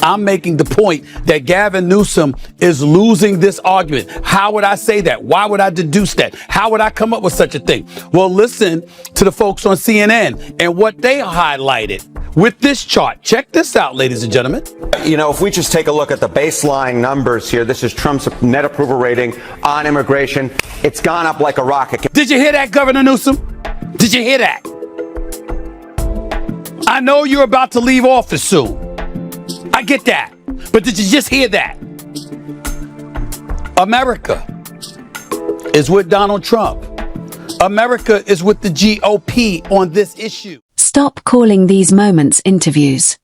I'm making the point that Gavin Newsom is losing this argument. How would I say that? Why would I deduce that? How would I come up with such a thing? Well, listen to the folks on CNN and what they highlighted with this chart. Check this out, ladies and gentlemen. You know, if we just take a look at the baseline numbers here, this is Trump's net approval rating on immigration. It's gone up like a rocket. Did you hear that, Governor Newsom? Did you hear that? I know you're about to leave office soon. I get that. But did you just hear that? America is with Donald Trump. America is with the GOP on this issue. Stop calling these moments interviews.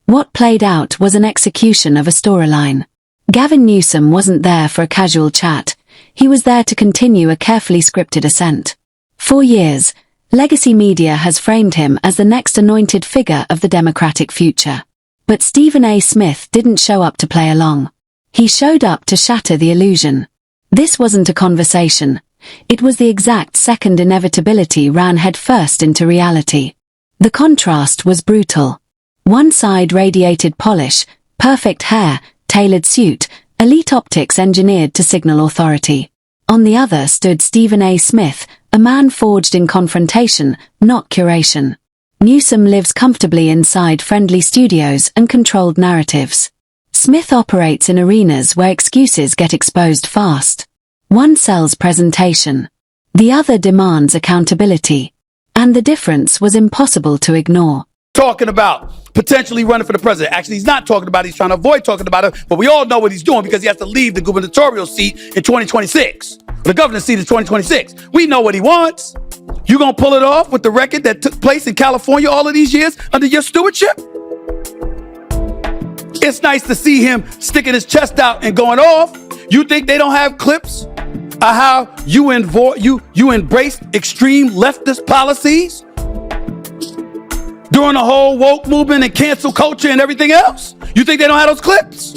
What played out was an execution of a storyline. Gavin Newsom wasn't there for a casual chat. He was there to continue a carefully scripted ascent. For years, legacy media has framed him as the next anointed figure of the Democratic future. But Stephen A. Smith didn't show up to play along. He showed up to shatter the illusion. This wasn't a conversation. It was the exact second inevitability ran headfirst into reality. The contrast was brutal. One side radiated polish, perfect hair, tailored suit, elite optics engineered to signal authority. On the other stood Stephen A. Smith, a man forged in confrontation, not curation. Newsom lives comfortably inside friendly studios and controlled narratives. Smith operates in arenas where excuses get exposed fast. One sells presentation. The other demands accountability. And the difference was impossible to ignore. Talking about potentially running for the president. Actually, he's not talking about it. He's trying to avoid talking about it. But we all know what he's doing because he has to leave the gubernatorial seat in 2026. The governor's seat in 2026. We know what he wants. You gonna pull it off with the record that took place in California all of these years under your stewardship? It's nice to see him sticking his chest out and going off. You think they don't have clips of how you embraced extreme leftist policies during the whole woke movement and cancel culture and everything else? You think they don't have those clips?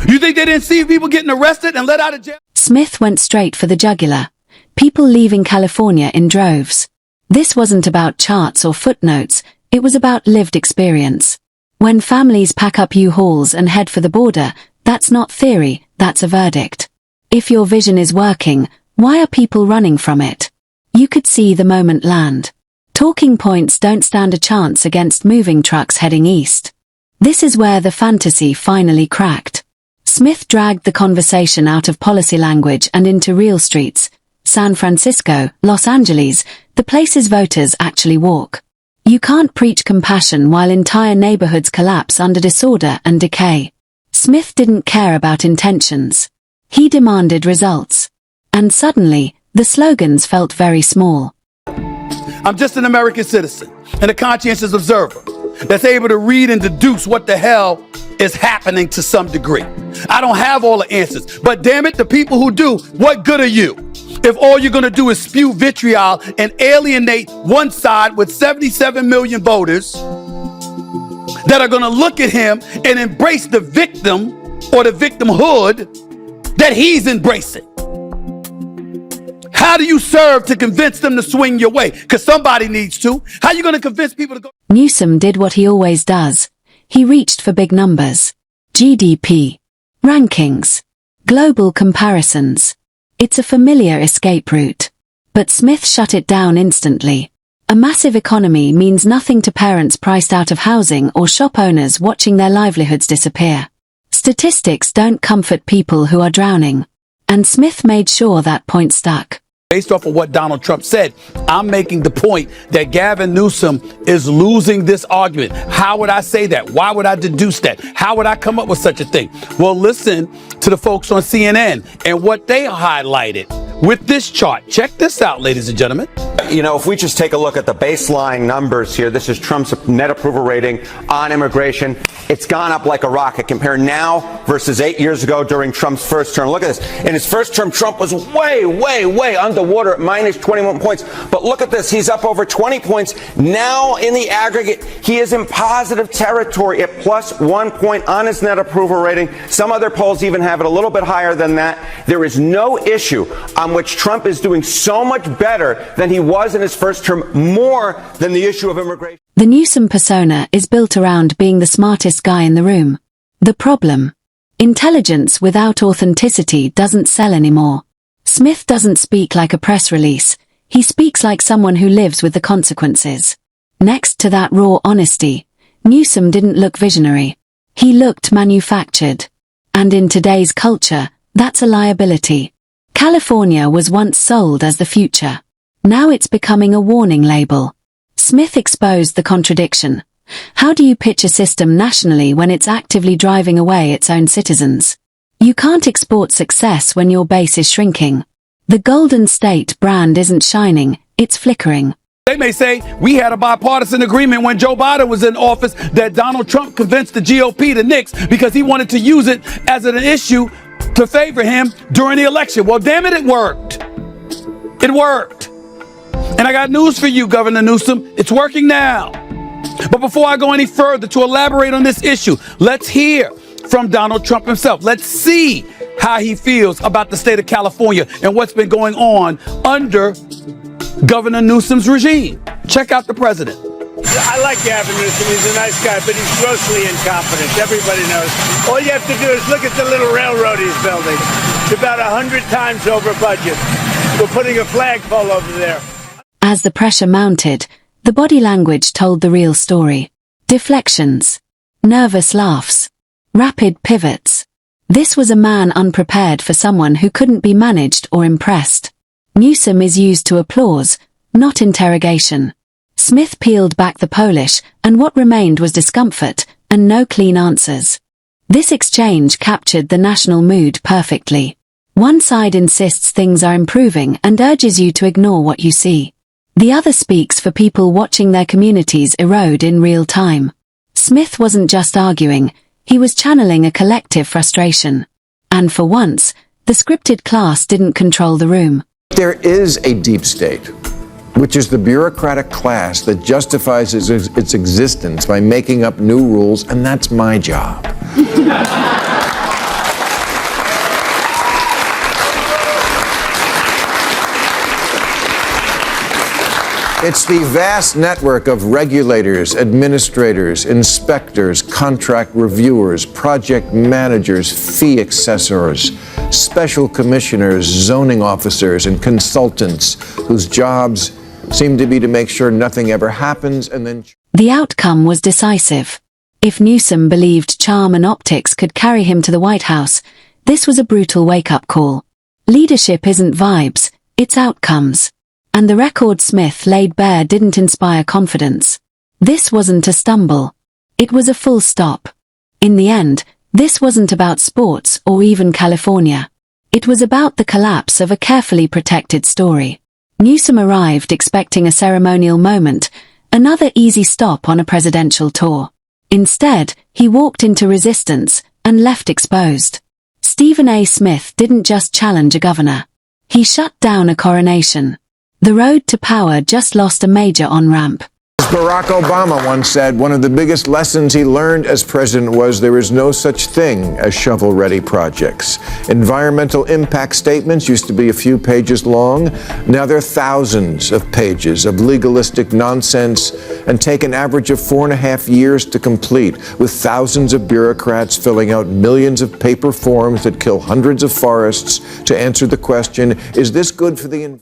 You think they didn't see people getting arrested and let out of jail? Smith went straight for the jugular. People leaving California in droves. This wasn't about charts or footnotes, it was about lived experience. When families pack up U-Hauls and head for the border, that's not theory, that's a verdict. If your vision is working, why are people running from it? You could see the moment land. Talking points don't stand a chance against moving trucks heading east. This is where the fantasy finally cracked. Smith dragged the conversation out of policy language and into real streets. San Francisco, Los Angeles, the places voters actually walk. You can't preach compassion while entire neighborhoods collapse under disorder and decay. Smith didn't care about intentions. He demanded results. And suddenly, the slogans felt very small. I'm just an American citizen and a conscientious observer that's able to read and deduce what the hell is happening to some degree. I don't have all the answers, but damn it, the people who do, what good are you if all you're going to do is spew vitriol and alienate one side with 77 million voters that are going to look at him and embrace the victim or the victimhood that he's embracing? How do you serve to convince them to swing your way? Because somebody needs to. How are you going to convince people to go? Newsom did what he always does. He reached for big numbers. GDP. Rankings. Global comparisons. It's a familiar escape route. But Smith shut it down instantly. A massive economy means nothing to parents priced out of housing or shop owners watching their livelihoods disappear. Statistics don't comfort people who are drowning. And Smith made sure that point stuck. Based off of what Donald Trump said, I'm making the point that Gavin Newsom is losing this argument. How would I say that? Why would I deduce that? How would I come up with such a thing? Well, listen to the folks on CNN and what they highlighted with this chart. Check this out, ladies and gentlemen. You know, if we just take a look at the baseline numbers here, this is Trump's net approval rating on immigration. It's gone up like a rocket. Compare now versus 8 years ago during Trump's first term. Look at this. In his first term, Trump was way underwater at minus 21 points. But look at this. He's up over 20 points. Now, in the aggregate, he is in positive territory at plus 1 point on his net approval rating. Some other polls even have it a little bit higher than that. There is no issue on which Trump is doing so much better than he was in his first term, more than the issue of immigration. The Newsom persona is built around being the smartest guy in the room. The problem? Intelligence without authenticity doesn't sell anymore. Smith doesn't speak like a press release. He speaks like someone who lives with the consequences. Next to that raw honesty, Newsom didn't look visionary. He looked manufactured. And in today's culture, that's a liability. California was once sold as the future. Now it's becoming a warning label. Smith exposed the contradiction. How do you pitch a system nationally when it's actively driving away its own citizens? You can't export success when your base is shrinking. The Golden State brand isn't shining, it's flickering. They may say we had a bipartisan agreement when Joe Biden was in office that Donald Trump convinced the GOP to nix because he wanted to use it as an issue to favor him during the election. Well, damn it, it worked. It worked. And I got news for you, Governor Newsom. It's working now. But before I go any further to elaborate on this issue, let's hear from Donald Trump himself. Let's see how he feels about the state of California and what's been going on under Governor Newsom's regime. Check out the president. I like Gavin Newsom. He's a nice guy, but he's grossly incompetent. Everybody knows. All you have to do is look at the little railroad he's building. It's about 100 times over budget. We're putting a flagpole over there. As the pressure mounted, the body language told the real story. Deflections. Nervous laughs. Rapid pivots. This was a man unprepared for someone who couldn't be managed or impressed. Newsom is used to applause, not interrogation. Smith peeled back the polish, and what remained was discomfort, and no clean answers. This exchange captured the national mood perfectly. One side insists things are improving and urges you to ignore what you see. The other speaks for people watching their communities erode in real time. Smith wasn't just arguing, he was channeling a collective frustration. And for once, the scripted class didn't control the room. There is a deep state, which is the bureaucratic class that justifies its existence by making up new rules, and that's my job. It's the vast network of regulators, administrators, inspectors, contract reviewers, project managers, fee assessors, special commissioners, zoning officers, and consultants whose jobs seem to be to make sure nothing ever happens and then... The outcome was decisive. If Newsom believed charm and optics could carry him to the White House, this was a brutal wake-up call. Leadership isn't vibes, it's outcomes. And the record Smith laid bare didn't inspire confidence. This wasn't a stumble. It was a full stop. In the end, this wasn't about sports or even California. It was about the collapse of a carefully protected story. Newsom arrived expecting a ceremonial moment, another easy stop on a presidential tour. Instead, he walked into resistance and left exposed. Stephen A. Smith didn't just challenge a governor. He shut down a coronation. The road to power just lost a major on-ramp. As Barack Obama once said, one of the biggest lessons he learned as president was there is no such thing as shovel-ready projects. Environmental impact statements used to be a few pages long. Now they're thousands of pages of legalistic nonsense and take an average of 4.5 years to complete, with thousands of bureaucrats filling out millions of paper forms that kill hundreds of forests to answer the question, is this good for the environment?